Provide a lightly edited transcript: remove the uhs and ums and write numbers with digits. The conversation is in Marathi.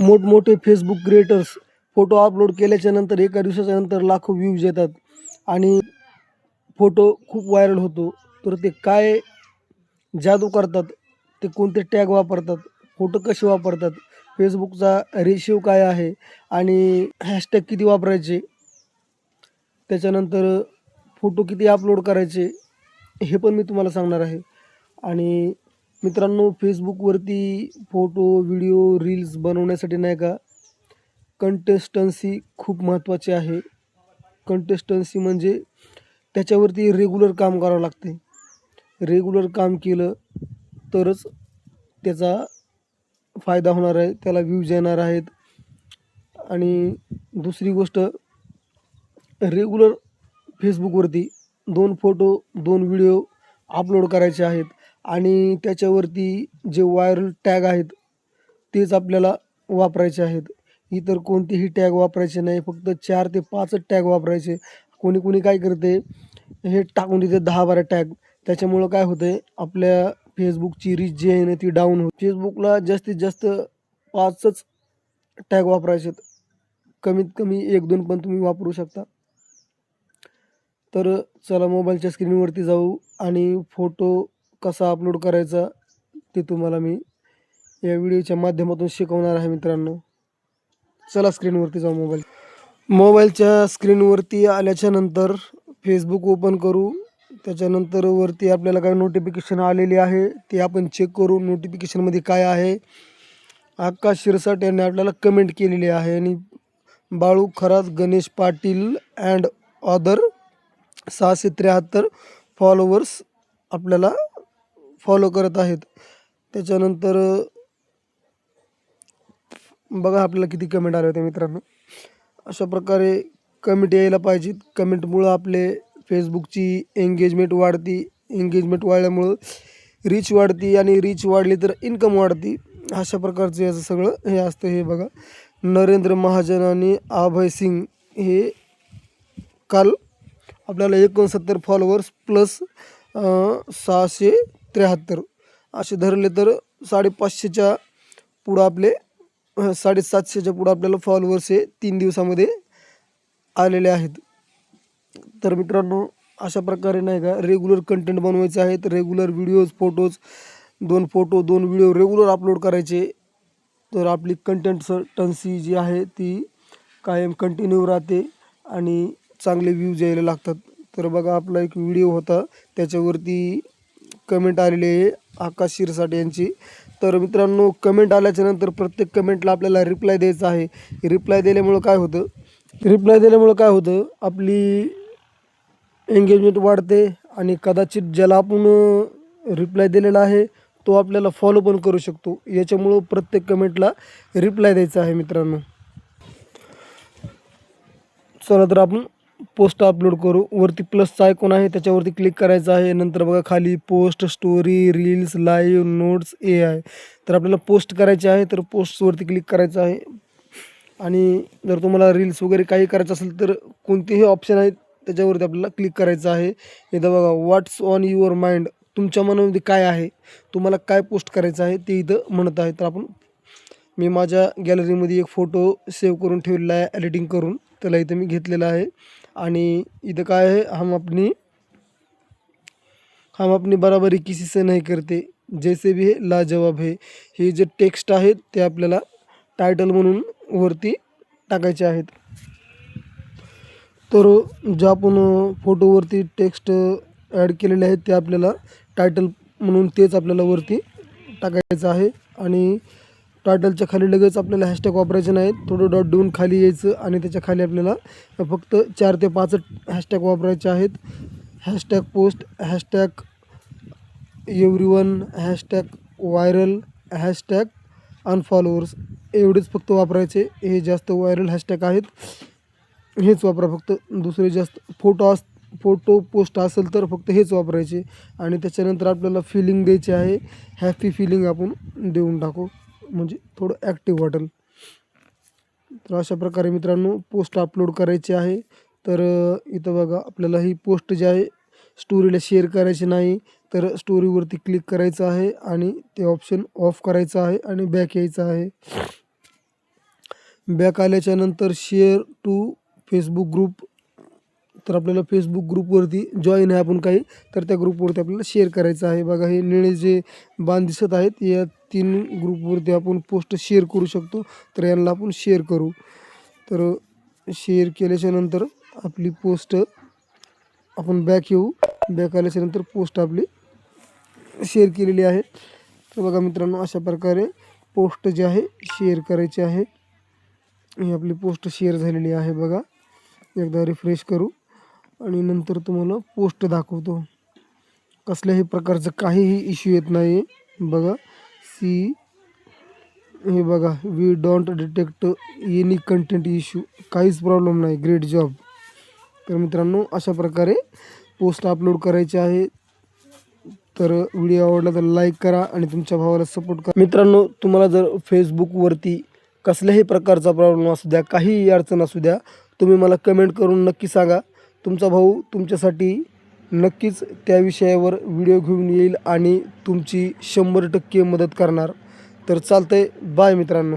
मोठमोठे फेसबुक क्रिएटर्स फोटो अपलोड केल्याच्या नंतर एका दिवसाच्या नंतर लाखो व्ह्यूज येतात आणि फोटो खूप व्हायरल होतो. तर ते काय जादू करतात, ते कोणते टॅग वापरतात, फोटो कसे वापरतात, फेसबुकचा रेशिओ काय आहे आणि हॅशटॅग किती वापरायचे, त्याच्यानंतर फोटो किती अपलोड करायचे, हे पण मी तुम्हाला सांगणार आहे. आणि मित्रांनो, फेसबुकवरती फोटो, व्हिडिओ, रील्स बनवण्यासाठी नाही का कंटेस्टन्सी खूप महत्त्वाची आहे. कंटेस्टन्सी म्हणजे त्याच्यावरती रेग्युलर काम करावं लागते. रेग्युलर काम केलं तरच त्याचा फायदा होणार आहे, त्याला व्ह्यूज येणार आहेत. आणि दुसरी गोष्ट, रेग्युलर फेसबुकवरती 2 फोटो 2 व्हिडिओ अपलोड करायचे आहेत आणि त्याच्यावरती जे व्हायरल टॅग आहेत तेच आपल्याला वापरायचे आहेत. इतर कोणतेही टॅग वापरायचे नाही, फक्त 4 ते 5च टॅग वापरायचे. कोणी काय करते, हे टाकून देते 10-12 टॅग. त्याच्यामुळं काय होतं आहे, आपल्या फेसबुकची रीच जी आहे ना ती डाऊन होते. फेसबुकला जास्तीत जास्त 5च टॅग वापरायचे आहेत. कमीत कमी 1-2 पण तुम्ही वापरू शकता. तर चला मोबाईलच्या स्क्रीनवरती जाऊ आणि फोटो कसा अपलोड करायचा ते तुम्हाला मी या व्हिडिओच्या माध्यमातून शिकवणार आहे मित्रांनो. चला स्क्रीनवरती जाऊ. मोबाईलच्या स्क्रीनवरती आल्याच्या नंतर फेसबुक ओपन करू. त्याच्यानंतर वरती आपल्याला काही नोटिफिकेशन आलेली आहे ते आपण चेक करू. नोटिफिकेशनमध्ये काय आहे, आकाश शिरसाट यांनी आपल्याला कमेंट केलेली आहे आणि Balu Kharat, Ganesh Patil and other 673 followers आपल्याला फॉलो करत आहेत. त्याच्यानंतर बघा आपल्याला किती कमेंट आले होते मित्रांनो. अशा प्रकारे कमेंट यायला पाहिजेत. कमेंटमुळं आपले फेसबुकची एंगेजमेंट वाढती. एंगेजमेंट वाढल्यामुळं रीच वाढती आणि रीच वाढली तर इन्कम वाढती. अशा प्रकारचं याचं सगळं हे असतं. हे बघा, नरेंद्र महाजन आणि अभय सिंग हे काल आपल्याला 69 फॉलोवर्स प्लस 673 असे धरले तर 550च्या पुढं आपले 750च्या पुढं आपल्याला फॉलोवर्स हे 3 दिवसामध्ये आलेले आहेत. तर मित्रांनो, अशा प्रकारे नाही का रेग्युलर कंटेंट बनवायचे आहेत. Regular videos, photos 2 photo 2 video regular upload करायचे. तर आपली कंटेंटन्सी जी आहे ती कायम कंटिन्यू राहते आणि चांगले व्ह्यूज यायला लागतात. तर बघा, आपला एक व्हिडिओ होता त्याच्यावरती कमेंट आलेली आहे आकाश शिरसाट यांची. तर मित्रांनो, कमेंट आल्याच्यानंतर प्रत्येक कमेंटला आपल्याला रिप्लाय द्यायचा आहे. रिप्लाय दिल्यामुळं काय होतं, आपली एंगेजमेंट वाढते आणि कदाचित ज्याला आपण रिप्लाय दिलेला आहे तो आपल्याला फॉलो पण करू शकतो. याच्यामुळं प्रत्येक कमेंटला रिप्लाय द्यायचा आहे मित्रांनो. चला तर आपण पोस्ट अपलोड करू. वरती प्लसचा आयकॉन आहे त्याच्यावरती क्लिक करायचं आहे. नंतर बघा खाली post, story, reels, live, notes, AI. तर आपल्याला पोस्ट करायचे आहे तर पोस्टवरती क्लिक करायचं आहे. आणि जर तुम्हाला रील्स वगैरे काही करायचं असेल तर कोणतेही ऑप्शन आहेत त्याच्यावरती आपल्याला क्लिक करायचं आहे. इथं बघा, व्हॉट्स ऑन युअर माइंड, तुमच्या मनामध्ये काय आहे, तुम्हाला काय पोस्ट करायचं आहे ते इथं म्हणत आहे. तर मी माझ्या गॅलरीमध्ये एक फोटो सेव्ह करून ठेवलेला आहे एडिटिंग करून, त्याला इथं मी घेतलेला आहे. आणि इथं काय आहे, हम अपनी बराबरी किसी से नहीं करते, जैसे भी है लाजवाब है. हे जे टेक्स्ट आहेत ते आपल्याला टायटल म्हणून वरती टाकायचे आहेत. तर जे आपण फोटोवरती टेक्स्ट ॲड केलेले आहेत ते आपल्याला टायटल म्हणून तेच आपल्याला वरती टाकायचं आहे. आणि टायटलच्या खाली लगेच आपल्याला हॅशटॅग वापरायचे नाहीत. थोडं डॉट देऊन खाली यायचं आणि त्याच्या खाली आपल्याला फक्त 4 ते 5 हॅशटॅग वापरायचे आहेत. Hashtag post, hashtag everyone, hashtag viral, hashtag unfollowers, एवढेच फक्त वापरायचे. हे जास्त व्हायरल हॅशटॅग आहेत, हेच वापरा फक्त. दुसरे जास्त फोटो पोस्ट असेल तर फक्त हेच वापरायचे. आणि त्याच्यानंतर आपल्याला फिलिंग द्यायची आहे. हॅपी फिलिंग आपण देऊन टाकू म्हणजे थोडं ॲक्टिव्ह वाटेल. तर अशा प्रकारे मित्रांनो पोस्ट अपलोड करायची आहे. तर इथं बघा, आपल्याला ही पोस्ट जी आहे स्टोरीला शेअर करायची नाही, तर स्टोरीवरती क्लिक करायचं आहे आणि ते ऑप्शन ऑफ करायचं आहे आणि बॅक यायचं आहे. बॅक आल्याच्यानंतर शेअर टू फेसबुक ग्रुप, तर आपल्याला फेसबुक ग्रुपवरती जॉईन आहे आपण काही, तर त्या ग्रुपवरती आपल्याला शेअर करायचं आहे. बघा हे निळे जे बाण दिसत आहेत, या 3 ग्रुपवरती आपण पोस्ट शेअर करू शकतो. तर यांना आपण शेअर करू. तर शेअर केल्याच्यानंतर आपली पोस्ट आपण बॅक येऊ. बॅक आल्याच्यानंतर पोस्ट आपली शेअर केलेली आहे. तर बघा मित्रांनो, अशा प्रकारे पोस्ट जी आहे शेअर करायची आहे. ही आपली पोस्ट शेअर झालेली आहे. बघा एकदा रिफ्रेश करू आणि नंतर तुम्हाला पोस्ट दाखवतो. कसल्याही प्रकारचं काहीही इश्यू येत नाही. बघा हे बघा, we don't detect any content issue, काहीच प्रॉब्लेम नाही. Great job. तर मित्रांनो, अशा प्रकारे पोस्ट अपलोड करायची आहे. तर व्हिडिओ आवडला तर लाईक करा आणि तुमच्या भावाला सपोर्ट करा. मित्रांनो, तुम्हाला जर फेसबुकवरती कसल्याही प्रकारचा प्रॉब्लेम असू द्या, काहीही अडचण असू द्या, तुम्ही मला कमेंट करून नक्की सांगा. तुमचा भाऊ तुमच्यासाठी नक्कीच त्या विषयावर व्हिडिओ घेऊन येईल आणि तुमची 100% मदत करणार. तर चालतंय. बाय मित्रांनो.